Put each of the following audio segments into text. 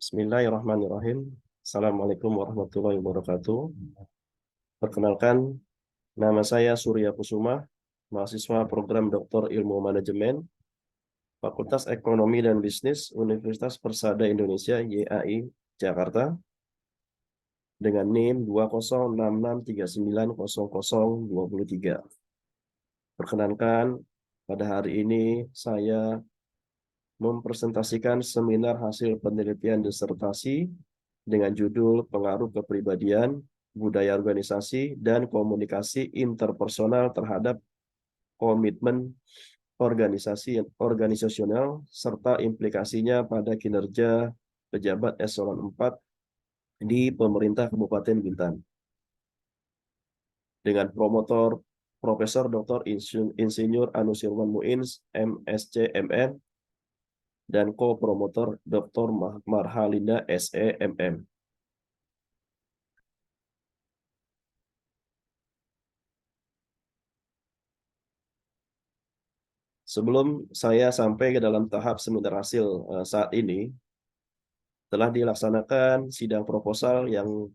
Bismillahirrahmanirrahim. Assalamualaikum warahmatullahi wabarakatuh. Perkenalkan, nama saya Surya Kusuma, mahasiswa program Doktor Ilmu Manajemen, Fakultas Ekonomi dan Bisnis, Universitas Persada Indonesia, YAI, Jakarta, dengan NIM 20663900023. Perkenalkan, pada hari ini saya mempresentasikan seminar hasil penelitian disertasi dengan judul Pengaruh Kepribadian, Budaya Organisasi, dan Komunikasi Interpersonal terhadap Komitmen Organisasional serta implikasinya pada kinerja pejabat eselon 4 di pemerintah Kabupaten Bintan. Dengan promotor Profesor Dr. Insinyur Anusirwan Muins, MSc, MM, dan ko-promotor Dr. Marhalinda, SE, MM. Sebelum saya sampai ke dalam tahap seminar hasil saat ini, telah dilaksanakan sidang proposal yang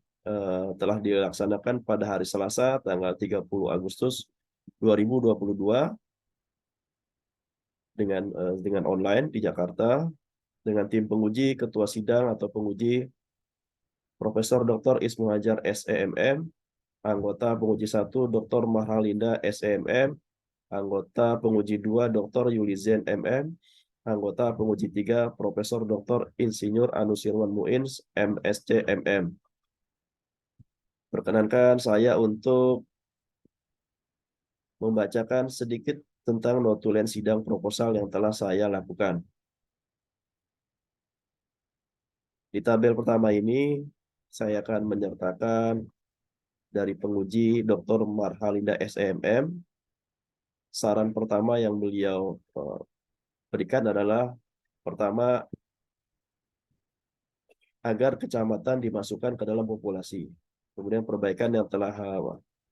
telah dilaksanakan pada hari Selasa, tanggal 30 Agustus 2022, dengan online di Jakarta, dengan tim penguji, ketua sidang atau penguji Profesor Dr. Ismu Hajar, SEMM, anggota penguji 1 Dr. Marhalinda, SEMM, anggota penguji 2 Dr. Yulizen, MM, anggota penguji 3 Profesor Dr. Insinyur Anusirwan Muins, MSc, MM. Perkenankan saya untuk membacakan sedikit tentang notulen sidang proposal yang telah saya lakukan. Di tabel pertama ini, saya akan menyertakan dari penguji Dr. Marhalinda, SEMM. Saran pertama yang beliau berikan adalah, pertama, agar kecamatan dimasukkan ke dalam populasi. Kemudian perbaikan yang telah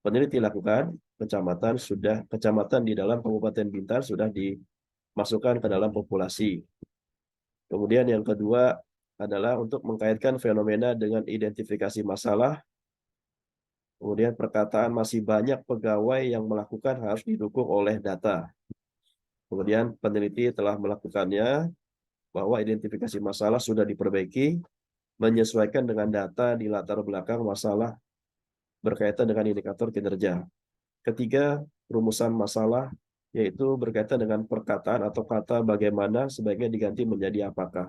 peneliti lakukan, kecamatan di dalam Kabupaten Bintan sudah dimasukkan ke dalam populasi. Kemudian yang kedua adalah untuk mengkaitkan fenomena dengan identifikasi masalah. Kemudian perkataan masih banyak pegawai yang melakukan harus didukung oleh data. Kemudian peneliti telah melakukannya, bahwa identifikasi masalah sudah diperbaiki, menyesuaikan dengan data di latar belakang masalah berkaitan dengan indikator kinerja. Ketiga, rumusan masalah, yaitu berkaitan dengan perkataan atau kata bagaimana sebaiknya diganti menjadi apakah.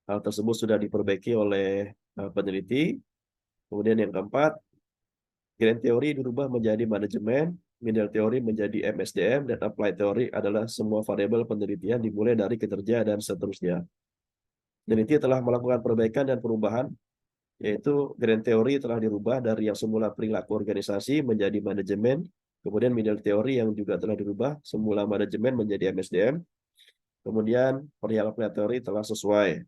Hal tersebut sudah diperbaiki oleh peneliti. Kemudian yang keempat, grand teori dirubah menjadi manajemen, middle teori menjadi MSDM, dan apply teori adalah semua variabel penelitian dimulai dari kinerja dan seterusnya. Peneliti telah melakukan perbaikan dan perubahan, yaitu grand teori telah dirubah dari yang semula perilaku organisasi menjadi manajemen, kemudian middle teori yang juga telah dirubah semula manajemen menjadi MSDM, kemudian perihal apply teori telah sesuai.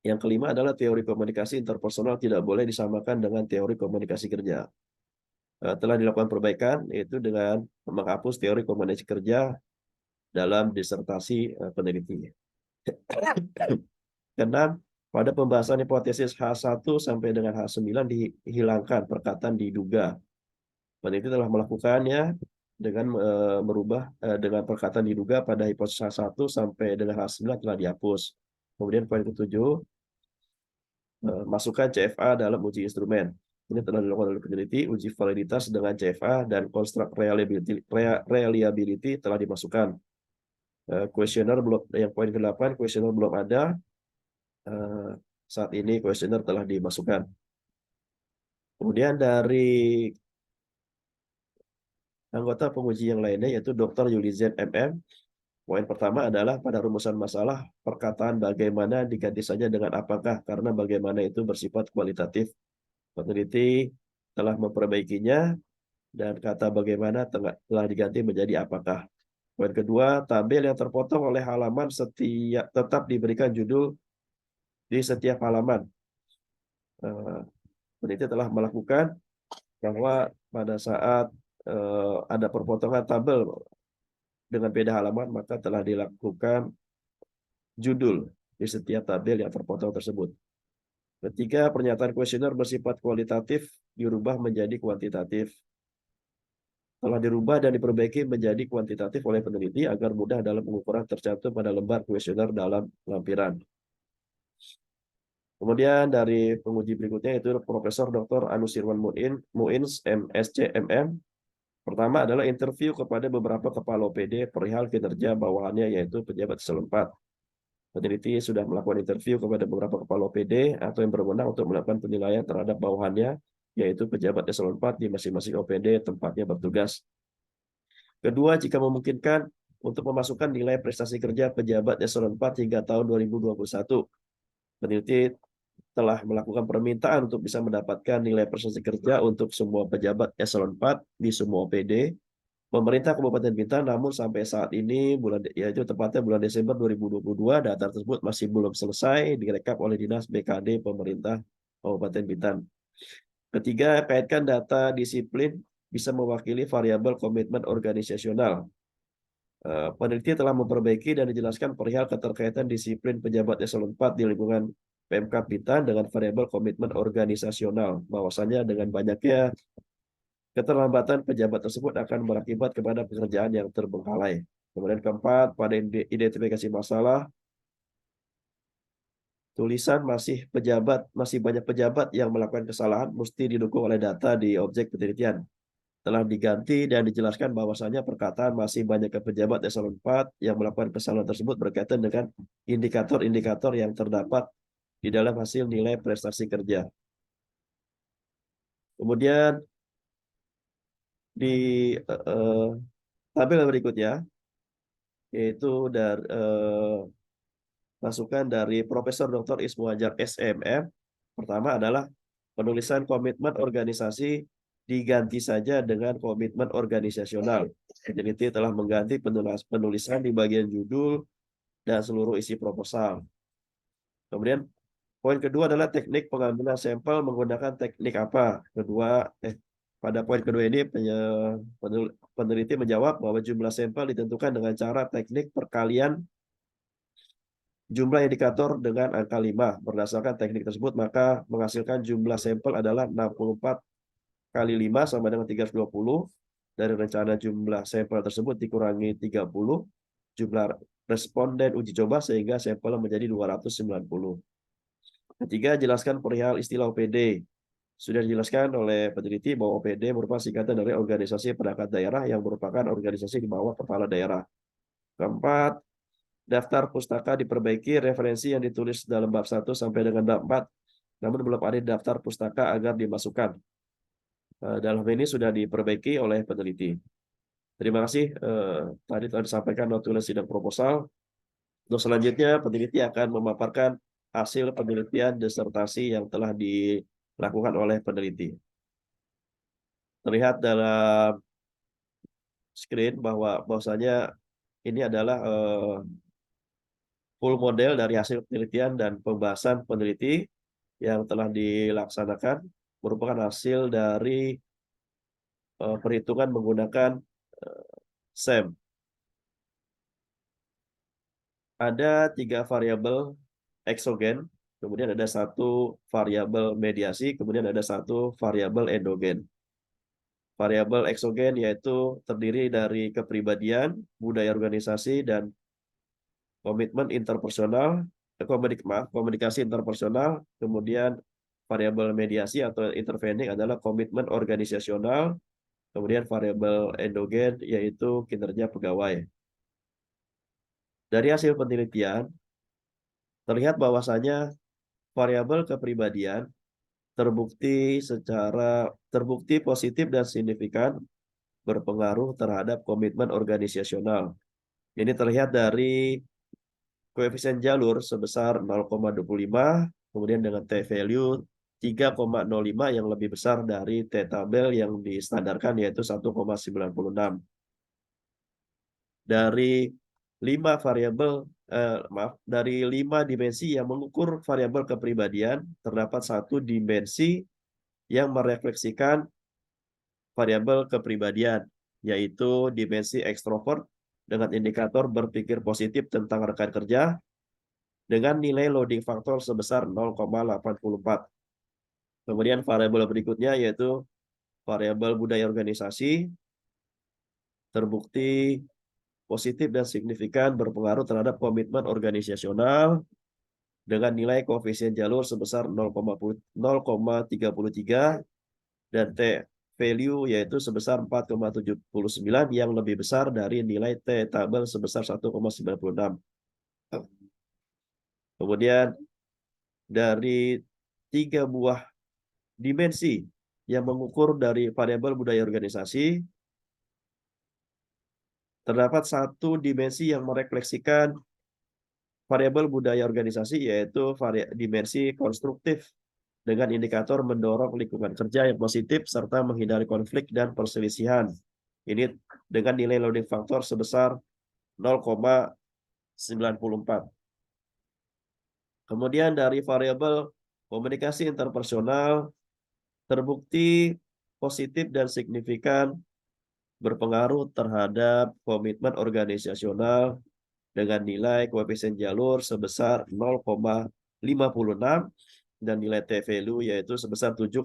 Yang kelima adalah teori komunikasi interpersonal tidak boleh disamakan dengan teori komunikasi kerja. Telah dilakukan perbaikan, yaitu dengan menghapus teori komunikasi kerja dalam disertasi peneliti. Keenam, pada pembahasan hipotesis H1 sampai dengan H9 dihilangkan perkataan diduga. Peneliti telah melakukannya dengan merubah dengan perkataan diduga pada hipotesis H1 sampai dengan H9 telah dihapus. Kemudian poin ketujuh, masukkan CFA dalam uji instrumen. Ini telah dilakukan oleh peneliti, uji validitas dengan CFA dan construct reliability telah dimasukkan. Kuesioner belum, yang poin ke-8, kuesioner belum ada. Saat ini kuesioner telah dimasukkan. Kemudian dari anggota penguji yang lainnya, yaitu Dr. Yulizen, MM, poin pertama adalah pada rumusan masalah, perkataan bagaimana diganti saja dengan apakah, karena bagaimana itu bersifat kualitatif. Peneliti telah memperbaikinya, dan kata bagaimana telah diganti menjadi apakah. Poin kedua, tabel yang terpotong oleh halaman tetap diberikan judul di setiap halaman. Peneliti telah melakukan bahwa pada saat ada perpotongan tabel dengan beda halaman, maka telah dilakukan judul di setiap tabel yang terpotong tersebut. Ketiga, pernyataan kuesioner bersifat kualitatif dirubah menjadi kuantitatif. Telah dirubah dan diperbaiki menjadi kuantitatif oleh peneliti agar mudah dalam pengukuran tercantum pada lembar kuesioner dalam lampiran. Kemudian dari penguji berikutnya yaitu Profesor Dr. Anusirwan Muins, MSc, MM. Pertama adalah interview kepada beberapa kepala OPD perihal kinerja bawahannya yaitu pejabat eselon 4. Peneliti sudah melakukan interview kepada beberapa kepala OPD atau yang berwenang untuk melakukan penilaian terhadap bawahannya yaitu pejabat eselon 4 di masing-masing OPD tempatnya bertugas. Kedua, jika memungkinkan untuk memasukkan nilai prestasi kerja pejabat eselon 4 hingga tahun 2021. Peneliti telah melakukan permintaan untuk bisa mendapatkan nilai prestasi kerja untuk semua pejabat eselon 4 di semua OPD pemerintah Kabupaten Bintan, namun sampai saat ini yaitu tepatnya bulan Desember 2022 data tersebut masih belum selesai direkap oleh Dinas BKD pemerintah Kabupaten Bintan. Ketiga, kaitkan data disiplin bisa mewakili variabel komitmen organisasional. Peneliti telah memperbaiki dan dijelaskan perihal keterkaitan disiplin pejabat eselon 4 di lingkungan PMK Bintan dengan variabel komitmen organisasional. Bahwasanya dengan banyaknya keterlambatan pejabat tersebut akan berakibat kepada pekerjaan yang terbengkalai. Kemudian keempat, pada identifikasi masalah, tulisan masih banyak pejabat yang melakukan kesalahan mesti didukung oleh data di objek penelitian. Telah diganti dan dijelaskan bahwasanya perkataan masih banyak pejabat eselon 4 yang melakukan kesalahan tersebut berkaitan dengan indikator-indikator yang terdapat di dalam hasil nilai prestasi kerja. Kemudian di tabel berikutnya yaitu dari masukan dari Profesor Dr. Ismu Hajar SMM. Pertama adalah penulisan komitmen organisasi diganti saja dengan komitmen organisasional. Peneliti telah mengganti penulisan di bagian judul dan seluruh isi proposal. Kemudian poin kedua adalah teknik pengambilan sampel menggunakan teknik apa? Pada poin kedua ini peneliti menjawab bahwa jumlah sampel ditentukan dengan cara teknik perkalian jumlah indikator dengan angka 5. Berdasarkan teknik tersebut, maka menghasilkan jumlah sampel adalah 64 kali 5 sama dengan 320. Dari rencana jumlah sampel tersebut dikurangi 30 jumlah responden uji coba sehingga sampel menjadi 290. Ketiga, jelaskan perihal istilah OPD. Sudah dijelaskan oleh peneliti bahwa OPD merupakan singkatan dari organisasi perangkat daerah yang merupakan organisasi di bawah kepala daerah. Keempat, daftar pustaka diperbaiki, referensi yang ditulis dalam bab 1 sampai dengan bab 4, namun belum ada daftar pustaka agar dimasukkan. Dalam ini sudah diperbaiki oleh peneliti. Terima kasih. Tadi telah disampaikan notulen sidang proposal. Untuk selanjutnya, peneliti akan memaparkan hasil penelitian disertasi yang telah dilakukan oleh peneliti. Terlihat dalam screen bahwasanya ini adalah full model dari hasil penelitian dan pembahasan peneliti yang telah dilaksanakan merupakan hasil dari perhitungan menggunakan SEM. Ada 3 variabel eksogen, kemudian ada 1 variabel mediasi, kemudian ada 1 variabel endogen. Variabel eksogen yaitu terdiri dari kepribadian, budaya organisasi, dan komitmen interpersonal, komunikasi interpersonal, kemudian variabel mediasi atau intervening adalah komitmen organisasional, kemudian variabel endogen yaitu kinerja pegawai. Dari hasil penelitian, terlihat bahwasanya variabel kepribadian terbukti positif dan signifikan berpengaruh terhadap komitmen organisasional. Ini terlihat dari koefisien jalur sebesar 0,25, kemudian dengan t-value 3,05 yang lebih besar dari t-tabel yang distandarkan yaitu 1,96. Dari 5 dimensi yang mengukur variabel kepribadian, terdapat 1 dimensi yang merefleksikan variabel kepribadian, yaitu dimensi ekstrovert dengan indikator berpikir positif tentang rekan kerja, dengan nilai loading factor sebesar 0,84. Kemudian variabel berikutnya yaitu variabel budaya organisasi, terbukti positif dan signifikan berpengaruh terhadap komitmen organisasional dengan nilai koefisien jalur sebesar 0,33 dan T value yaitu sebesar 4,79 yang lebih besar dari nilai T tabel sebesar 1,96. Kemudian dari 3 buah dimensi yang mengukur dari variabel budaya organisasi, terdapat 1 dimensi yang merefleksikan variabel budaya organisasi yaitu dimensi konstruktif dengan indikator mendorong lingkungan kerja yang positif serta menghindari konflik dan perselisihan. Ini dengan nilai loading faktor sebesar 0,94. Kemudian dari variabel komunikasi interpersonal terbukti positif dan signifikan berpengaruh terhadap komitmen organisasional dengan nilai koefisien jalur sebesar 0,56 dan nilai T value yaitu sebesar 7,66.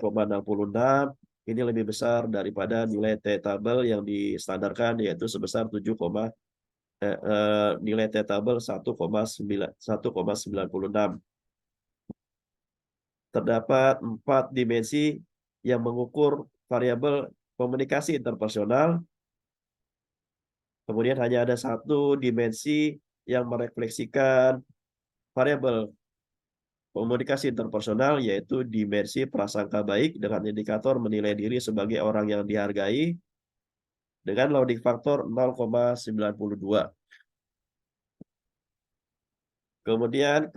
Ini lebih besar daripada nilai T tabel yang distandarkan yaitu sebesar nilai T tabel 1,96. Terdapat 4 dimensi yang mengukur variabel komunikasi interpersonal. Kemudian hanya ada 1 dimensi yang merefleksikan variabel komunikasi interpersonal yaitu dimensi prasangka baik dengan indikator menilai diri sebagai orang yang dihargai dengan loading faktor 0,92. Kemudian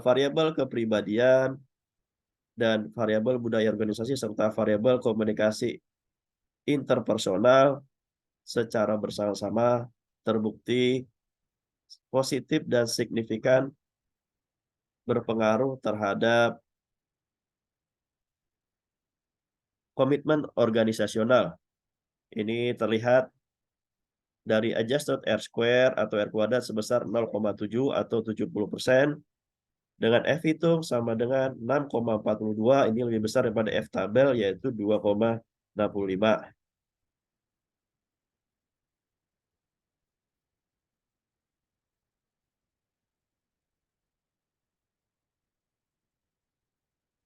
variabel kepribadian dan variabel budaya organisasi serta variabel komunikasi interpersonal secara bersama-sama terbukti positif dan signifikan berpengaruh terhadap komitmen organisasional. Ini terlihat dari adjusted R square atau R kuadrat sebesar 0,7 atau 70%. Dengan F hitung sama dengan 6,42, ini lebih besar daripada F tabel yaitu 2,65.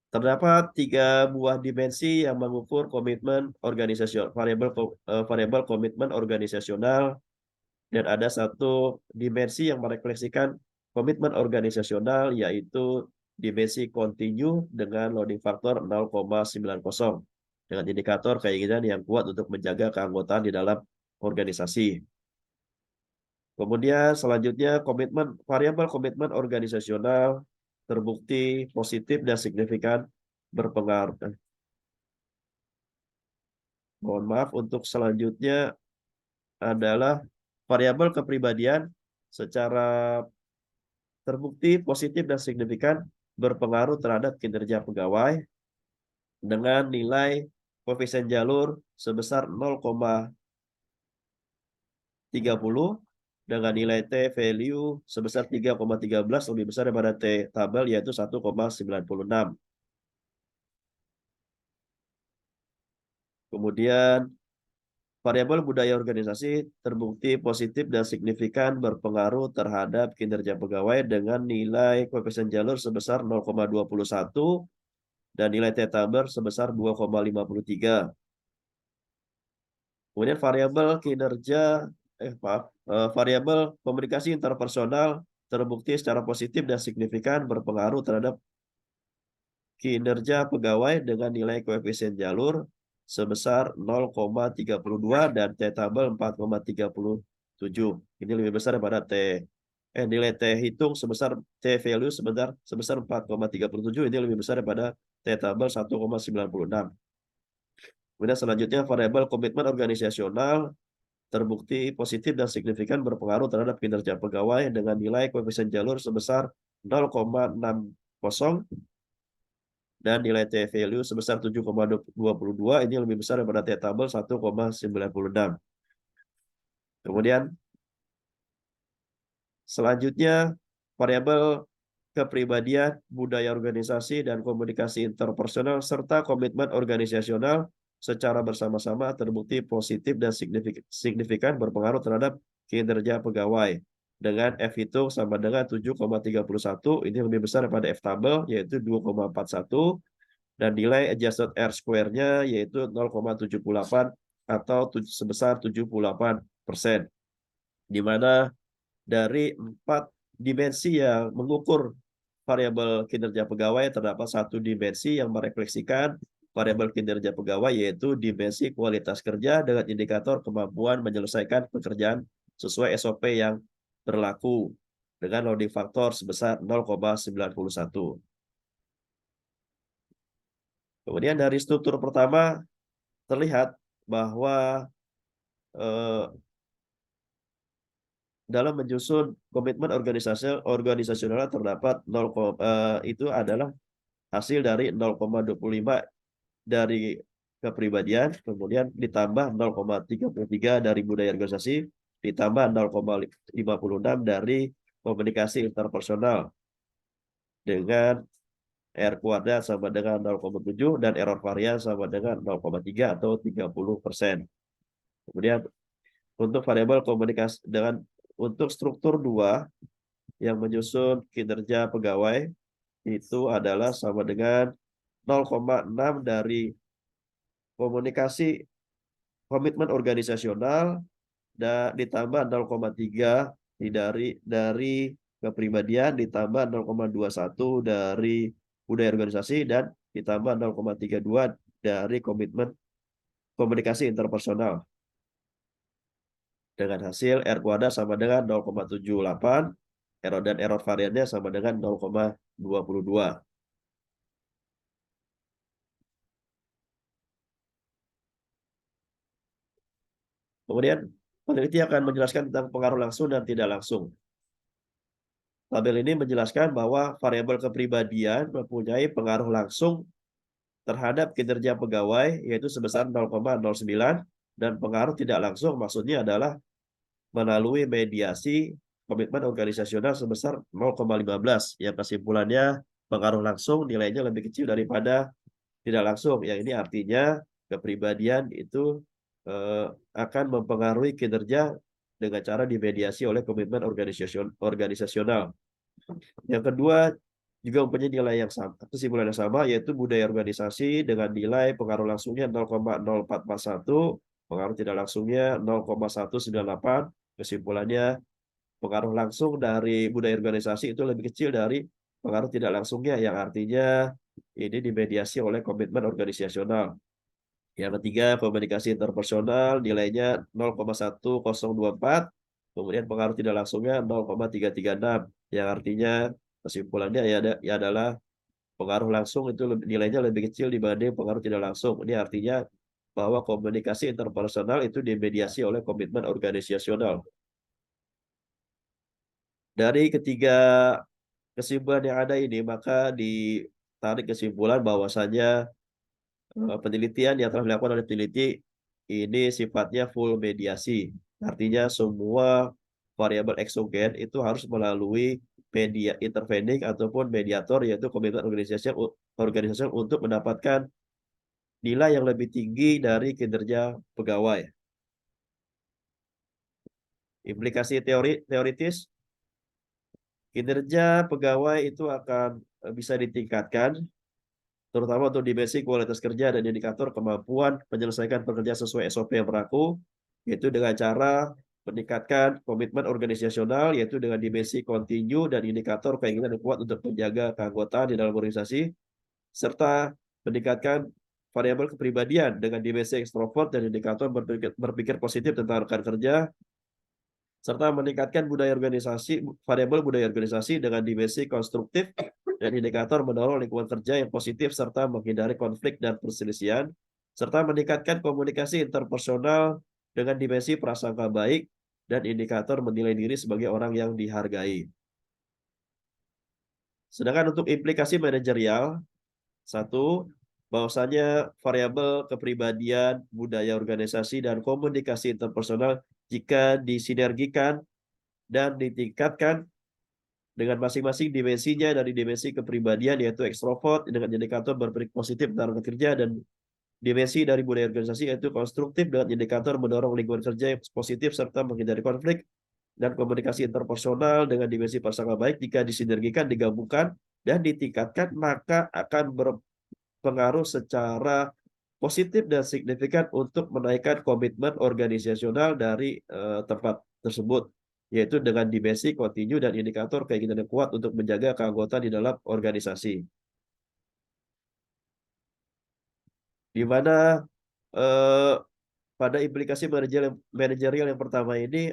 Terdapat 3 buah dimensi yang mengukur komitmen organisasional, variabel komitmen organisasional, dan ada 1 dimensi yang merefleksikan komitmen organisasional yaitu dimensi continue dengan loading factor 0,90 dengan indikator keinginan yang kuat untuk menjaga keanggotaan di dalam organisasi. Kemudian selanjutnya variabel komitmen organisasional terbukti positif dan signifikan berpengaruh. Mohon maaf, untuk selanjutnya adalah variabel kepribadian secara terbukti positif dan signifikan berpengaruh terhadap kinerja pegawai dengan nilai koefisien jalur sebesar 0,30 dengan nilai T value sebesar 3,13 lebih besar daripada T tabel yaitu 1,96. Kemudian variabel budaya organisasi terbukti positif dan signifikan berpengaruh terhadap kinerja pegawai dengan nilai koefisien jalur sebesar 0,21 dan nilai T tabel sebesar 2,53. Kemudian variabel komunikasi interpersonal terbukti secara positif dan signifikan berpengaruh terhadap kinerja pegawai dengan nilai koefisien jalur sebesar 0,32 dan T tabel 4,37. Ini lebih besar daripada nilai T hitung sebesar T value sebesar 4,37, ini lebih besar daripada T tabel 1,96. Kemudian selanjutnya variabel komitmen organisasional terbukti positif dan signifikan berpengaruh terhadap kinerja pegawai dengan nilai koefisien jalur sebesar 0,60 dan nilai T value sebesar 7,22, ini lebih besar daripada T tabel 1,96. Kemudian selanjutnya variabel kepribadian, budaya organisasi, dan komunikasi interpersonal, serta komitmen organisasional secara bersama-sama terbukti positif dan signifikan berpengaruh terhadap kinerja pegawai. Dengan F hitung sama dengan 7,31, ini lebih besar daripada F tabel, yaitu 2,41, dan nilai adjusted R square-nya yaitu 0,78 atau sebesar 78%. Di mana dari 4 dimensi yang mengukur variabel kinerja pegawai terdapat satu dimensi yang merefleksikan variabel kinerja pegawai, yaitu dimensi kualitas kerja dengan indikator kemampuan menyelesaikan pekerjaan sesuai SOP yang berlaku dengan loading faktor sebesar 0,91. Kemudian dari struktur pertama terlihat bahwa dalam menyusun komitmen organisasional terdapat itu adalah hasil dari 0,25 dari kepribadian, kemudian ditambah 0,33 dari budaya organisasi, ditambah 0,56 dari komunikasi interpersonal, dengan R kuadrat sama dengan 0,7 dan error varian sama dengan 0,3 atau 30%. Kemudian untuk variabel komunikasi untuk struktur 2 yang menyusun kinerja pegawai itu adalah sama dengan 0,6 dari komunikasi komitmen organisasional dan ditambah 0,3 dari kepribadian, ditambah 0,21 dari budaya organisasi, dan ditambah 0,32 dari komitmen komunikasi interpersonal. Dengan hasil R kuadrat sama dengan 0,78, error variannya sama dengan 0,22. Kemudian peneliti akan menjelaskan tentang pengaruh langsung dan tidak langsung. Tabel ini menjelaskan bahwa variabel kepribadian mempunyai pengaruh langsung terhadap kinerja pegawai, yaitu sebesar 0,09, dan pengaruh tidak langsung maksudnya adalah melalui mediasi komitmen organisasional sebesar 0,15, yang kesimpulannya pengaruh langsung nilainya lebih kecil daripada tidak langsung. Yang ini artinya kepribadian itu akan mempengaruhi kinerja dengan cara dimediasi oleh komitmen organisasional. Yang kedua juga mempunyai nilai yang sama, kesimpulan yang sama, yaitu budaya organisasi dengan nilai pengaruh langsungnya 0,0441, pengaruh tidak langsungnya 0,198. Kesimpulannya pengaruh langsung dari budaya organisasi itu lebih kecil dari pengaruh tidak langsungnya, yang artinya ini dimediasi oleh komitmen organisasional. Yang ketiga, komunikasi interpersonal nilainya 0,1024, kemudian pengaruh tidak langsungnya 0,336, yang artinya kesimpulannya ya adalah pengaruh langsung itu nilainya lebih kecil dibanding pengaruh tidak langsung. Ini artinya bahwa komunikasi interpersonal itu dimediasi oleh komitmen organisasional. Dari ketiga kesimpulan yang ada ini, maka ditarik kesimpulan bahwasanya penelitian yang telah dilakukan oleh peneliti ini sifatnya full mediasi. Artinya semua variabel eksogen itu harus melalui media intervening ataupun mediator, yaitu komitmen organisasi untuk mendapatkan nilai yang lebih tinggi dari kinerja pegawai. Implikasi teoritis, kinerja pegawai itu akan bisa ditingkatkan terutama untuk dimensi kualitas kerja dan indikator kemampuan menyelesaikan pekerjaan sesuai SOP yang berlaku, yaitu dengan cara meningkatkan komitmen organisasional, yaitu dengan dimensi kontinu dan indikator keinginan yang kuat untuk menjaga keanggotaan di dalam organisasi, serta meningkatkan variabel kepribadian dengan dimensi ekstrovert dan indikator berpikir positif tentang rekan kerja, serta meningkatkan variabel budaya organisasi dengan dimensi konstruktif dan indikator mendorong lingkungan kerja yang positif serta menghindari konflik dan perselisihan, serta meningkatkan komunikasi interpersonal dengan dimensi prasangka baik dan indikator menilai diri sebagai orang yang dihargai. Sedangkan untuk implikasi manajerial, satu, bahwasanya variabel kepribadian, budaya organisasi, dan komunikasi interpersonal jika disinergikan dan ditingkatkan dengan masing-masing dimensinya dari dimensi kepribadian yaitu ekstrovert dengan indikator berpikir positif dalam kerja dan dimensi dari budaya organisasi yaitu konstruktif dengan indikator mendorong lingkungan kerja yang positif serta menghindari konflik dan komunikasi interpersonal dengan dimensi prasangka baik jika disinergikan, digabungkan, dan ditingkatkan maka akan berpengaruh secara positif dan signifikan untuk menaikkan komitmen organisasional dari tempat tersebut, yaitu dengan dimensi, kontinu, dan indikator keinginan yang kuat untuk menjaga keanggotaan di dalam organisasi. Di mana eh, pada implikasi manajerial yang pertama ini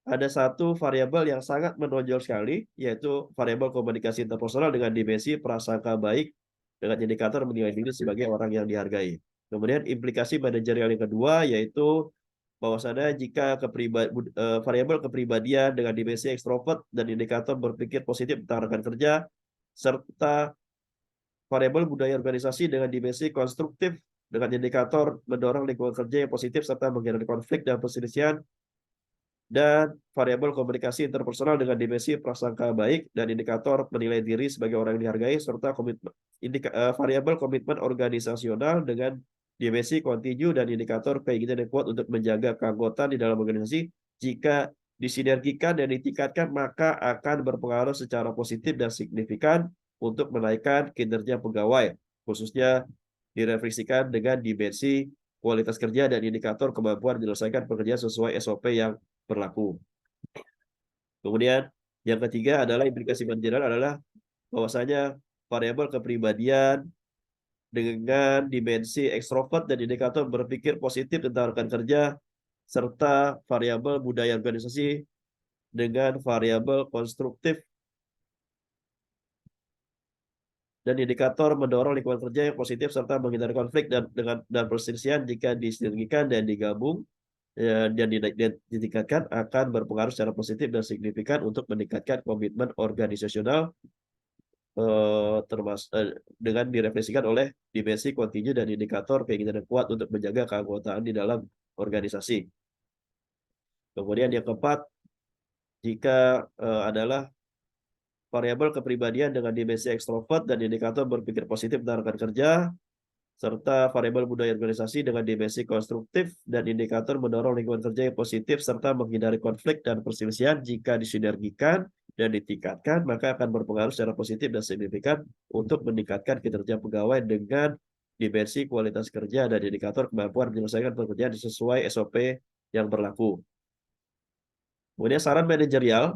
ada satu variabel yang sangat menonjol sekali, yaitu variabel komunikasi interpersonal dengan dimensi prasangka baik dengan indikator menilai diri sebagai orang yang dihargai. Kemudian implikasi manajerial yang kedua yaitu bahwasanya jika variabel kepribadian dengan dimensi ekstrovert dan indikator berpikir positif tentang rekan kerja serta variabel budaya organisasi dengan dimensi konstruktif dengan indikator mendorong lingkungan kerja yang positif serta menghindari konflik dan perselisihan dan variabel komunikasi interpersonal dengan dimensi prasangka baik dan indikator menilai diri sebagai orang yang dihargai serta variabel komitmen organisasional dengan dimensi kontinu dan indikator keinginan yang kuat untuk menjaga keanggotaan di dalam organisasi jika disinergikan dan ditingkatkan maka akan berpengaruh secara positif dan signifikan untuk menaikkan kinerja pegawai khususnya direfleksikan dengan dimensi kualitas kerja dan indikator kemampuan menyelesaikan pekerjaan sesuai SOP yang berlaku. Kemudian yang ketiga adalah implikasi manajerial adalah bahwasanya variabel kepribadian dengan dimensi ekstrovert dan indikator berpikir positif tentang rekan kerja serta variabel budaya organisasi dengan variabel konstruktif dan indikator mendorong lingkungan kerja yang positif serta menghindari konflik dan perselisihan jika disinergikan dan digabung dan ditingkatkan akan berpengaruh secara positif dan signifikan untuk meningkatkan komitmen organisasional dengan direfleksikan oleh dimensi kontinu dan indikator keinginan yang kuat untuk menjaga keanggotaan di dalam organisasi. Kemudian yang keempat, jika adalah variabel kepribadian dengan dimensi ekstrovert dan indikator berpikir positif tentang rekan kerja, serta variabel budaya organisasi dengan dimensi konstruktif dan indikator mendorong lingkungan kerja yang positif serta menghindari konflik dan perselisihan jika disinergikan dan ditingkatkan maka akan berpengaruh secara positif dan signifikan untuk meningkatkan kinerja pegawai dengan dimensi kualitas kerja dan indikator kemampuan menyelesaikan pekerjaan sesuai SOP yang berlaku. Kemudian saran manajerial,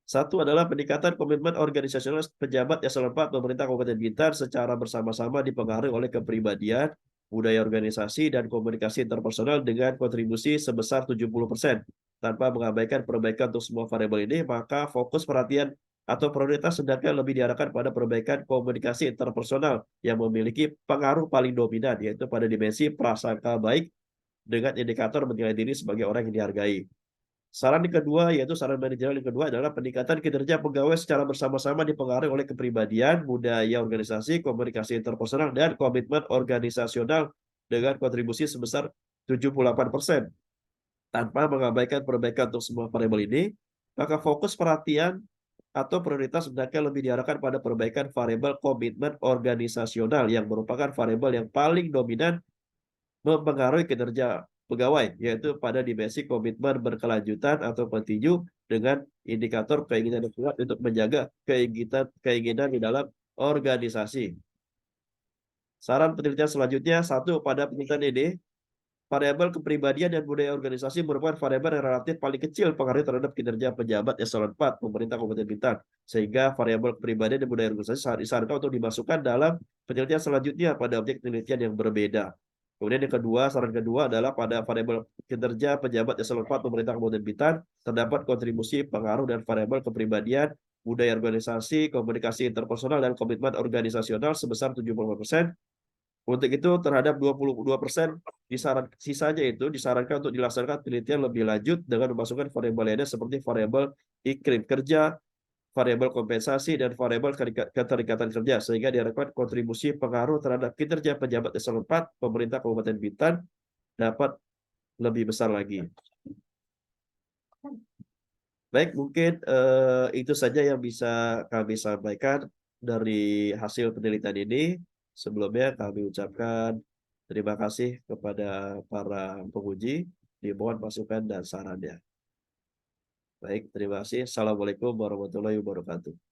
satu adalah peningkatan komitmen organisasional pejabat eselon 4 pemerintah Kabupaten Bintan secara bersama-sama dipengaruhi oleh kepribadian, budaya organisasi, dan komunikasi interpersonal dengan kontribusi sebesar 70%. Tanpa mengabaikan perbaikan untuk semua variabel ini, maka fokus perhatian atau prioritas hendaknya lebih diarahkan pada perbaikan komunikasi interpersonal yang memiliki pengaruh paling dominan, yaitu pada dimensi prasangka baik dengan indikator menilai diri sebagai orang yang dihargai. Saran yang kedua, yaitu saran manajerial yang kedua adalah peningkatan kinerja pegawai secara bersama-sama dipengaruhi oleh kepribadian, budaya organisasi, komunikasi interpersonal, dan komitmen organisasional dengan kontribusi sebesar 78%. Tanpa mengabaikan perbaikan untuk semua variabel ini, maka fokus perhatian atau prioritas hendaknya lebih diarahkan pada perbaikan variabel komitmen organisasional yang merupakan variabel yang paling dominan mempengaruhi kinerja pegawai, yaitu pada dimensi komitmen berkelanjutan atau kontinu dengan indikator keinginan yang kuat untuk menjaga keinginan di dalam organisasi. Saran penelitian selanjutnya, satu, pada penelitian ini, variabel kepribadian dan budaya organisasi merupakan variabel yang relatif paling kecil pengaruh terhadap kinerja pejabat eselon 4 pemerintah Kabupaten Bintan. Sehingga variabel kepribadian dan budaya organisasi disarankan untuk dimasukkan dalam penelitian selanjutnya pada objek penelitian yang berbeda. Kemudian yang kedua, saran kedua adalah pada variabel kinerja pejabat eselon 4 pemerintah Kabupaten Bintan terdapat kontribusi pengaruh dan variabel kepribadian, budaya organisasi, komunikasi interpersonal, dan komitmen organisasional sebesar 70%. Untuk itu terhadap 22% sisanya itu disarankan untuk dilaksanakan penelitian lebih lanjut dengan memasukkan variabel lainnya seperti variabel iklim kerja, variabel kompensasi, dan variabel keterikatan kerja sehingga diharapkan kontribusi pengaruh terhadap kinerja pejabat eselon 4 pemerintah Kabupaten Bintan dapat lebih besar lagi. Baik, mungkin itu saja yang bisa kami sampaikan dari hasil penelitian ini. Sebelumnya kami ucapkan terima kasih kepada para penguji. Dimohon masukan dan sarannya. Baik, terima kasih. Assalamualaikum warahmatullahi wabarakatuh.